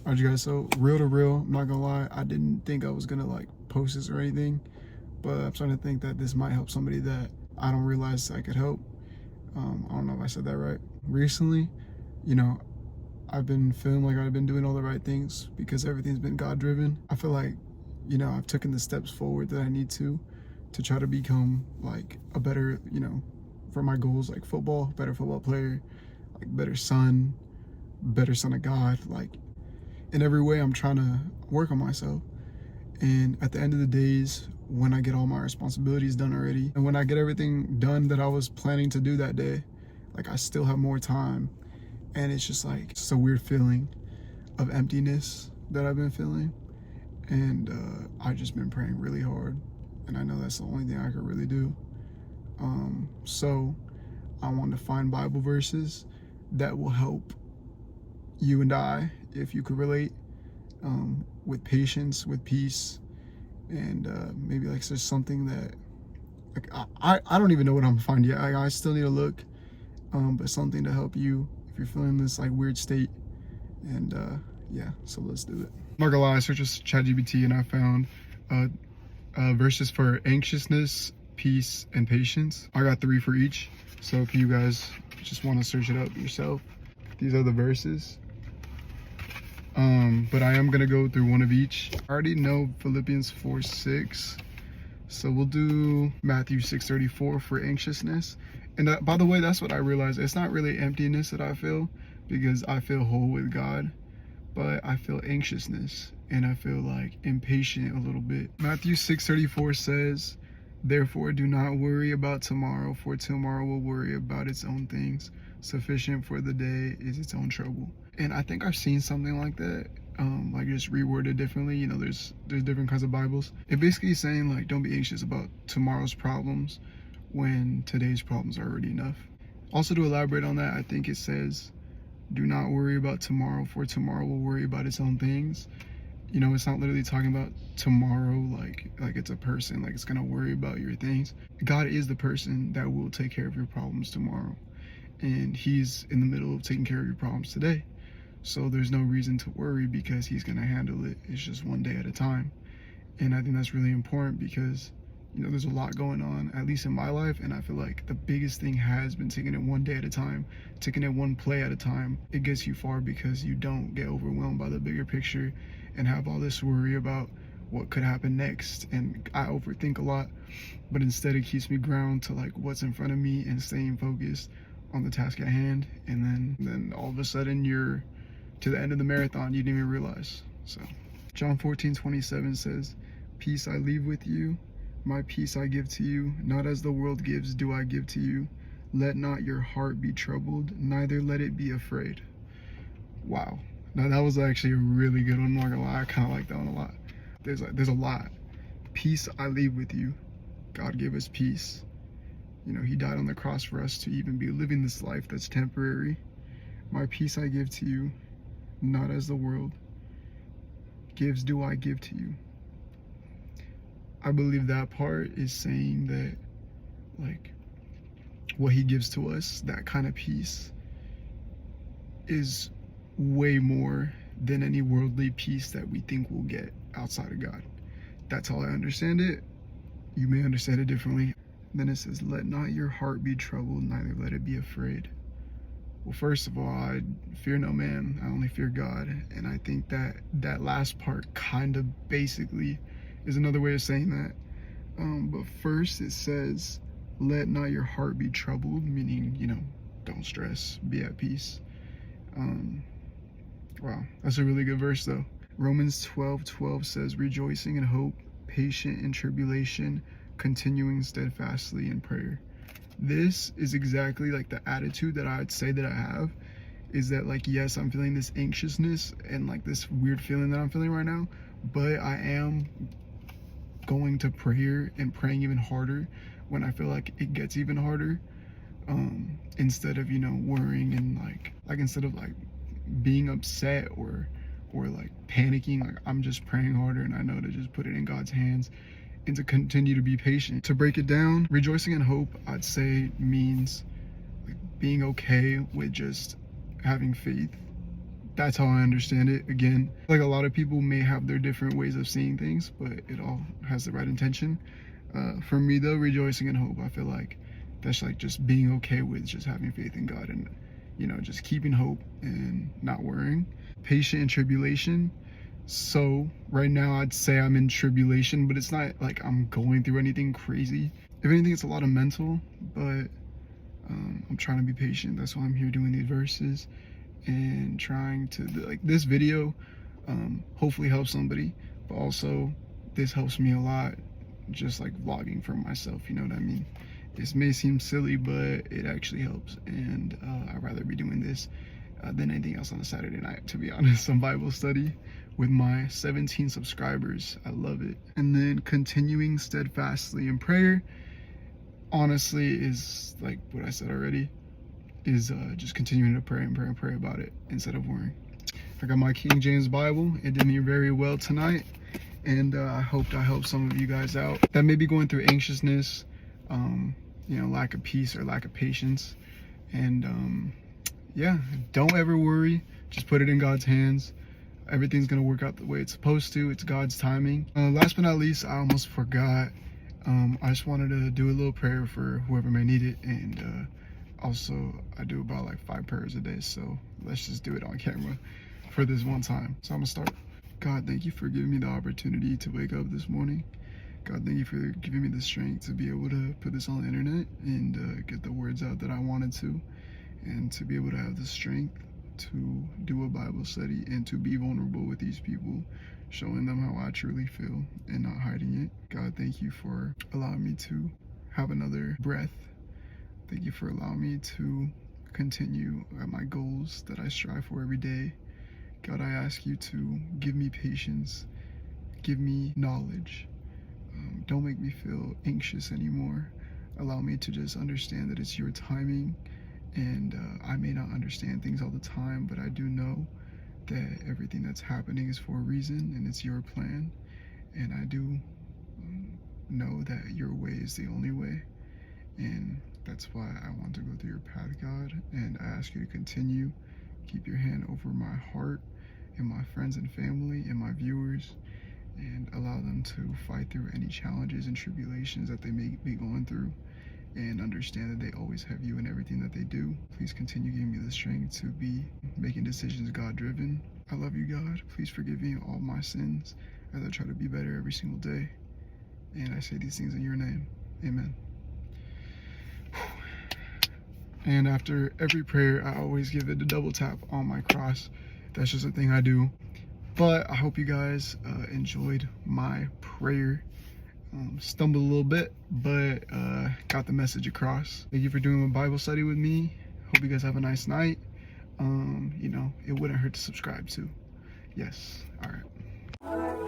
Alright, you guys, so real to real, I'm not gonna lie, I didn't think I was gonna like post this or anything, but I'm starting to think that this might help somebody that I don't realize I could help. I don't know if I said that right. Recently, you know, I've been feeling like I've been doing all the right things because everything's been God driven. I feel like, you know, I've taken the steps forward that I need to try to become like a better, you know, for my goals, like football, better football player, like better son of God, like in every way I'm trying to work on myself. And at the end of the days, when I get all my responsibilities done already, and when I get everything done that I was planning to do that day, like I still have more time. And it's just like, it's a weird feeling of emptiness that I've been feeling. And I've just been praying really hard. And I know that's the only thing I could really do. So I want to find Bible verses that will help you and I, if you could relate, with patience, with peace, and maybe like there's something that like I don't even know what I'm gonna find yet. I still need to look, but something to help you if you're feeling this like weird state. And yeah, so let's do it. I'm not gonna lie, I searched ChatGPT and I found verses for anxiousness, peace, and patience. I got 3 for each, so if you guys just want to search it up yourself, these are the verses. But I am gonna go through one of each. I already know Philippians 4:6, so we'll do Mathew 6:34 for anxiousness. And that, by the way, that's what I realized. It's not really emptiness that I feel, because I feel whole with God, but I feel anxiousness and I feel like impatient a little bit. Mathew 6:34 says, "Therefore do not worry about tomorrow, for tomorrow will worry about its own things. Sufficient for the day is its own trouble." And I think I've seen something like that, like just reworded differently. You know, there's different kinds of Bibles. It basically is saying like, don't be anxious about tomorrow's problems when today's problems are already enough. Also, to elaborate on that, I think it says, do not worry about tomorrow, for tomorrow will worry about its own things. You know, it's not literally talking about tomorrow like it's a person, like it's gonna worry about your things. God is the person that will take care of your problems tomorrow, and he's in the middle of taking care of your problems today. So there's no reason to worry because he's gonna handle it. It's just one day at a time. And I think that's really important because, you know, there's a lot going on, at least in my life, and I feel like the biggest thing has been taking it one day at a time, taking it one play at a time. It gets you far because you don't get overwhelmed by the bigger picture and have all this worry about what could happen next. And I overthink a lot, but instead it keeps me grounded to like what's in front of me and staying focused on the task at hand. And then all of a sudden you're to the end of the marathon you didn't even realize. So John 14:27 says, "Peace I leave with you, my peace I give to you, not as the world gives do I give to you. Let not your heart be troubled, neither let it be afraid." Wow. Now that was actually a really good one, I'm not gonna lie. I kind of like that one a lot. There's a lot. Peace I leave with you. God gave us peace. You know, he died on the cross for us to even be living this life that's temporary. My peace I give to you, not as the world gives do I give to you. I believe that part is saying that, like, what he gives to us, that kind of peace, is way more than any worldly peace that we think we'll get outside of God. That's how I understand it. You may understand it differently. Then it says, "Let not your heart be troubled, neither let it be afraid." Well, first of all, I fear no man, I only fear God. And I think that that last part kind of basically is another way of saying that. But first it says, "Let not your heart be troubled," meaning, you know, don't stress, be at peace. Wow, that's a really good verse though. Romans 12:12 says, "Rejoicing in hope, patient in tribulation, continuing steadfastly in prayer." This is exactly like the attitude that I'd say that I have, is that like, yes, I'm feeling this anxiousness and like this weird feeling that I'm feeling right now, but I am going to prayer and praying even harder when I feel like it gets even harder, instead of, you know, worrying and like instead of like being upset or like panicking, like I'm just praying harder, and I know to just put it in God's hands and to continue to be patient. To break it down, rejoicing in hope, I'd say, means like being okay with just having faith that's how I understand it. Again, like a lot of people may have their different ways of seeing things, but it all has the right intention. For me though, rejoicing in hope, I feel like that's like just being okay with just having faith in God and, you know, just keeping hope and not worrying. Patient in tribulation. So right now I'd say I'm in tribulation, but it's not like I'm going through anything crazy. If anything, it's a lot of mental, but I'm trying to be patient. That's why I'm here doing these verses and trying to, like, this video hopefully helps somebody, but also this helps me a lot, just like vlogging for myself, you know what I mean? This may seem silly, but it actually helps, and I'd rather be doing this than anything else on a Saturday night, to be honest. Some Bible study with my 17 subscribers. I love it. And then continuing steadfastly in prayer, honestly, is like what I said already, is just continuing to pray and pray and pray about it instead of worrying. I got my King James Bible. It did me very well tonight, and I hoped I helped some of you guys out that may be going through anxiousness, you know, lack of peace or lack of patience. And yeah, don't ever worry. Just put it in God's hands. Everything's gonna work out the way it's supposed to. It's God's timing. Last but not least, I almost forgot. I just wanted to do a little prayer for whoever may need it, and also I do about like 5 prayers a day, so let's just do it on camera for this one time. So I'm gonna start. God, thank you for giving me the opportunity to wake up this morning. God, thank you for giving me the strength to be able to put this on the internet and get the words out that I wanted to, and to be able to have the strength to do a Bible study and to be vulnerable with these people, showing them how I truly feel and not hiding it. God, thank you for allowing me to have another breath. Thank you for allowing me to continue at my goals that I strive for every day. God, I ask you to give me patience, give me knowledge. Don't make me feel anxious anymore. Allow me to just understand that it's your timing, and I may not understand things all the time, but I do know that everything that's happening is for a reason, and it's your plan. And I do know that your way is the only way, and that's why I want to go through your path, God. And I ask you to continue, keep your hand over my heart and my friends and family and my viewers, and allow them to fight through any challenges and tribulations that they may be going through, and understand that they always have you in everything that they do. Please continue giving me the strength to be making decisions God-driven. I love you, God. Please forgive me all my sins as I try to be better every single day. And I say these things in your name. Amen. And after every prayer, I always give it a double tap on my cross. That's just a thing I do. But I hope you guys enjoyed my prayer. Stumbled a little bit, but got the message across. Thank you for doing a Bible study with me. Hope you guys have a nice night. You know, it wouldn't hurt to subscribe too. Yes. All right.